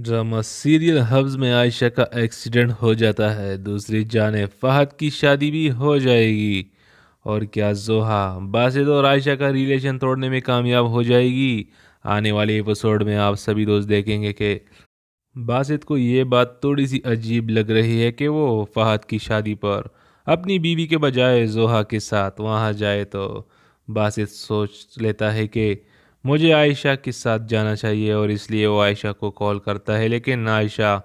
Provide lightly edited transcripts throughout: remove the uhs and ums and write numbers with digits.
Drama serial hubs में आयशा का accident हो जाता है। दूसरी जानिब फहद की शादी भी हो जाएगी। और क्या जोहा बासित और आयशा का रिलेशन तोड़ने में कामयाब हो जाएगी? आने वाले एपिसोड में आप सभी दोस्त देखेंगे कि बासित को ये बात थोड़ी सी अजीब लग रही है कि वो फहद की शादी पर अपनी बीवी के बजाय जोहा के साथ वहाँ जाए। तो बासित सोच लेता है कि मुझे आयशा के साथ जाना चाहिए और इसलिए वो आयशा को कॉल करता है। लेकिन आयशा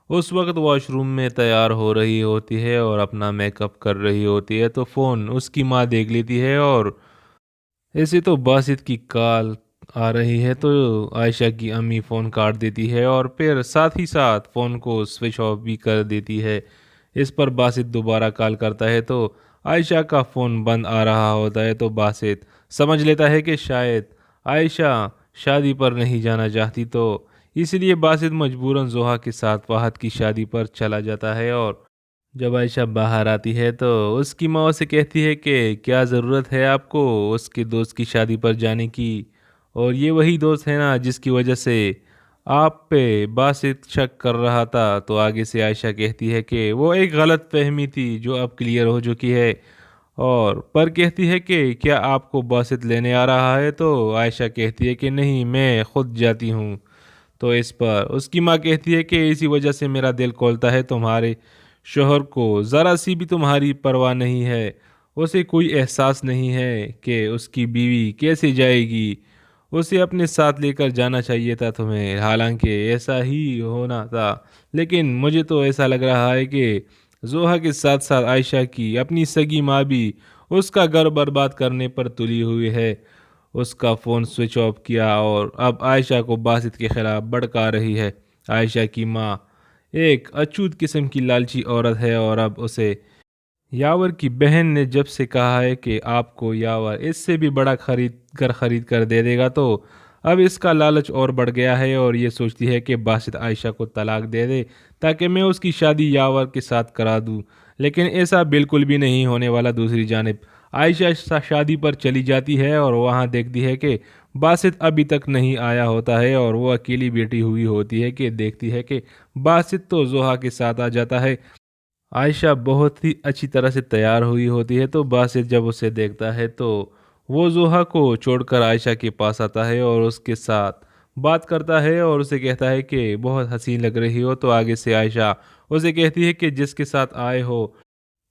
उस वक्त वॉशरूम में तैयार हो रही होती है और अपना मेकअप कर रही होती है। तो फ़ोन उसकी माँ देख लेती है और ऐसे तो बासित की कॉल आ रही है। तो आयशा की अम्मी फ़ोन काट देती है और फिर साथ ही साथ फ़ोन को स्विच ऑफ भी कर देती है। इस पर बासित दोबारा कॉल करता है तो आयशा का फ़ोन बंद आ रहा होता है। तो बासित समझ लेता है कि शायद आयशा शादी पर नहीं जाना चाहती। तो इसलिए बासित मजबूरन जोहा के साथ फहद की शादी पर चला जाता है। और जब आयशा बाहर आती है तो उसकी माँ उसे कहती है कि क्या ज़रूरत है आपको उसके दोस्त की शादी पर जाने की। और ये वही दोस्त है ना जिसकी वजह से आप पे बासित शक कर रहा था। तो आगे से आयशा कहती है कि वो एक गलत फहमी थी जो अब क्लियर हो चुकी है। और पर कहती है कि क्या आपको बासित लेने आ रहा है। तो आयशा कहती है कि नहीं, मैं खुद जाती हूँ। तो इस पर उसकी माँ कहती है कि इसी वजह से मेरा दिल खोलता है, तुम्हारे शोहर को ज़रा सी भी तुम्हारी परवाह नहीं है। उसे कोई एहसास नहीं है कि उसकी बीवी कैसे जाएगी। उसे अपने साथ लेकर जाना चाहिए था तुम्हें, हालांकि ऐसा ही होना था। लेकिन मुझे तो ऐसा लग रहा है कि जोहा के साथ साथ आयशा की अपनी सगी माँ भी उसका घर बर्बाद करने पर तुली हुई है। उसका फ़ोन स्विच ऑफ किया और अब आयशा को बासित के खिलाफ भड़का रही है। आयशा की माँ एक अछूत किस्म की लालची औरत है और अब उसे यावर की बहन ने जब से कहा है कि आपको यावर इससे भी बड़ा खरीद कर दे देगा, तो अब इसका लालच और बढ़ गया है और ये सोचती है कि बासित आयशा को तलाक दे दे ताकि मैं उसकी शादी यावर के साथ करा दूं। लेकिन ऐसा बिल्कुल भी नहीं होने वाला। दूसरी जानिब आयशा शादी पर चली जाती है और वहाँ देखती है कि बासित अभी तक नहीं आया होता है और वो अकेली बैठी हुई होती है कि देखती है कि बासित तो जोहा के साथ आ जाता है। आयशा बहुत ही अच्छी तरह से तैयार हुई होती है। तो बासित जब उसे देखता है तो वो जोहा को छोड़कर आयशा के पास आता है और उसके साथ बात करता है और उसे कहता है कि बहुत हसीन लग रही हो। तो आगे से आयशा उसे कहती है कि जिसके साथ आए हो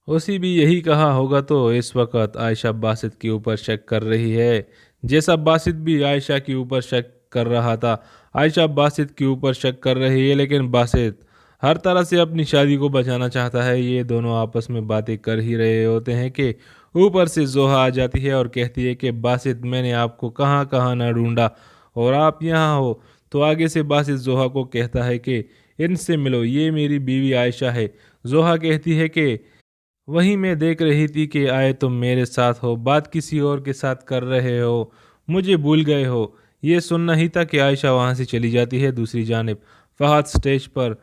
उसी भी यही कहा होगा। तो इस वक्त आयशा बासित के ऊपर शक कर रही है, जैसा बासित भी आयशा के ऊपर शक कर रहा था। आयशा बासित के ऊपर शक कर रही है लेकिन बासित हर तरह से अपनी शादी को बचाना चाहता है। ये दोनों आपस में बातें कर ही रहे होते हैं कि ऊपर से जोहा आ जाती है और कहती है कि बासित, मैंने आपको कहाँ कहाँ ना ढूंढा और आप यहाँ हो। तो आगे से बासित जोहा को कहता है कि इनसे मिलो, ये मेरी बीवी आयशा है। जोहा कहती है कि वही मैं देख रही थी कि आए तुम मेरे साथ हो, बात किसी और के साथ कर रहे हो, मुझे भूल गए हो। ये सुनना ही था कि आयशा वहाँ से चली जाती है। दूसरी जानिब फहद स्टेज पर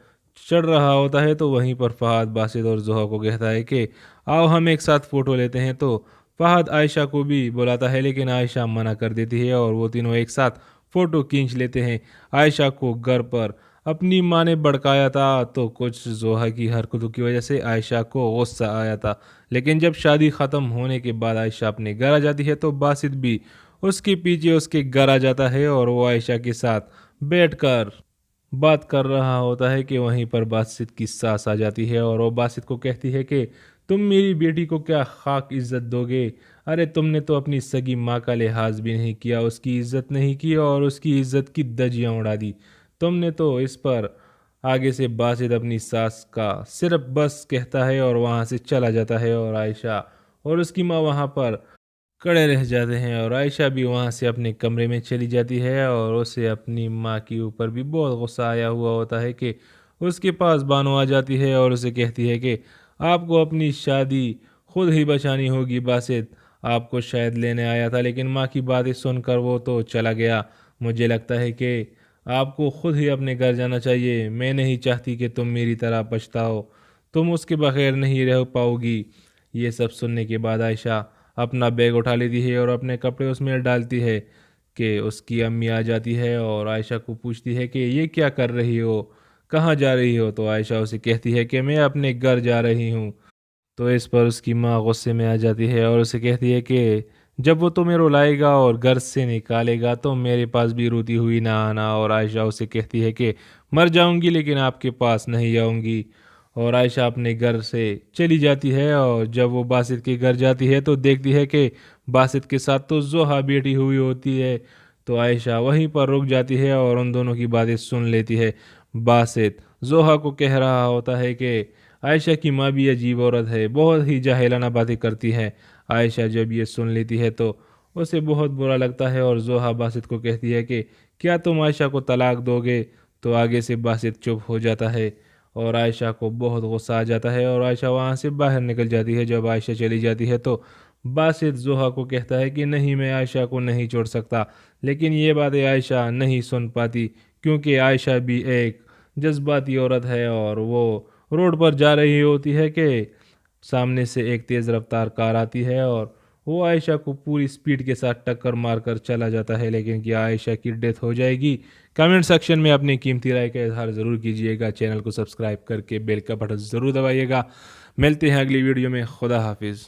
चढ़ रहा होता है। तो वहीं पर फहद बासित और जोहा को कहता है कि आओ हम एक साथ फ़ोटो लेते हैं। तो फहद आयशा को भी बुलाता है लेकिन आयशा मना कर देती है और वो तीनों एक साथ फ़ोटो खींच लेते हैं। आयशा को घर पर अपनी माँ ने भड़काया था तो कुछ जोहा की हरकतों की वजह से आयशा को गुस्सा आया था। लेकिन जब शादी ख़त्म होने के बाद आयशा अपने घर आ जाती है तो बासित भी उसके पीछे उसके घर आ जाता है और वो आयशा के साथ बैठकर बात कर रहा होता है कि वहीं पर बासित की सास आ जाती है और वो बासित को कहती है कि तुम मेरी बेटी को क्या खाक इज्जत दोगे। अरे तुमने तो अपनी सगी माँ का लिहाज भी नहीं किया, उसकी इज्जत नहीं की और उसकी इज्जत की धज्जियाँ उड़ा दी तुमने तो। इस पर आगे से बासित अपनी सास का सिर्फ बस कहता है और वहाँ से चला जाता है और आयशा और उसकी माँ वहाँ पर खड़े रह जाते हैं और आयशा भी वहाँ से अपने कमरे में चली जाती है और उसे अपनी माँ के ऊपर भी बहुत गुस्सा आया हुआ होता है कि उसके पास बानो आ जाती है और उसे कहती है कि आपको अपनी शादी खुद ही बचानी होगी बासित, आपको शायद लेने आया था लेकिन माँ की बातें सुनकर वो तो चला गया। मुझे लगता है कि आपको खुद ही अपने घर जाना चाहिए। मैं नहीं चाहती कि तुम मेरी तरह पछताओ, तुम उसके बगैर नहीं रह पाओगी। ये सब सुनने के बाद आयशा अपना बैग उठा लेती है और अपने कपड़े उसमें डालती है। کہ اس کی امی آ جاتی ہے اور عائشہ کو پوچھتی ہے کہ یہ کیا کر رہی ہو، کہاں جا رہی ہو؟ تو عائشہ اسے کہتی ہے کہ میں اپنے گھر جا رہی ہوں۔ تو اس پر اس کی ماں غصے میں آ جاتی ہے اور اسے کہتی ہے کہ جب وہ تمہیں رلائے گا اور گھر سے نکالے گا تو میرے پاس بھی روتی ہوئی نہ آنا۔ اور عائشہ اسے کہتی ہے کہ مر جاؤں گی لیکن آپ کے پاس نہیں آؤں گی۔ اور عائشہ اپنے گھر سے چلی جاتی ہے اور جب وہ باسط کے گھر جاتی ہے تو دیکھتی ہے کہ باسط کے ساتھ تو زوہا بیٹھی ہوئی ہوتی ہے۔ تو عائشہ وہیں پر رک جاتی ہے اور ان دونوں کی باتیں سن لیتی ہے۔ باسط زوہا کو کہہ رہا ہوتا ہے کہ عائشہ کی ماں بھی عجیب عورت ہے، بہت ہی جاہلانہ باتیں کرتی ہے۔ عائشہ جب یہ سن لیتی ہے تو اسے بہت برا لگتا ہے اور زوہا باسط کو کہتی ہے کہ کیا تم عائشہ کو طلاق دو گے؟ تو آگے سے باسط چپ ہو جاتا ہے اور عائشہ کو بہت غصہ آ جاتا ہے اور عائشہ وہاں سے باہر نکل جاتی ہے۔ جب عائشہ چلی جاتی ہے تو باسط زوہا کو کہتا ہے کہ نہیں، میں عائشہ کو نہیں چھوڑ سکتا، لیکن یہ باتیں عائشہ نہیں سن پاتی کیونکہ عائشہ بھی ایک جذباتی عورت ہے اور وہ روڈ پر جا رہی ہوتی ہے کہ سامنے سے ایک تیز رفتار کار آتی ہے اور وہ عائشہ کو پوری سپیڈ کے ساتھ ٹکر مار کر چلا جاتا ہے، لیکن کیا عائشہ کی ڈیتھ ہو جائے گی؟ کمنٹ سیکشن میں اپنی قیمتی رائے کا اظہار ضرور کیجیے گا، چینل کو سبسکرائب کر کے بیل کا بٹن ضرور دبائیے گا۔ ملتے ہیں اگلی ویڈیو میں، خدا حافظ۔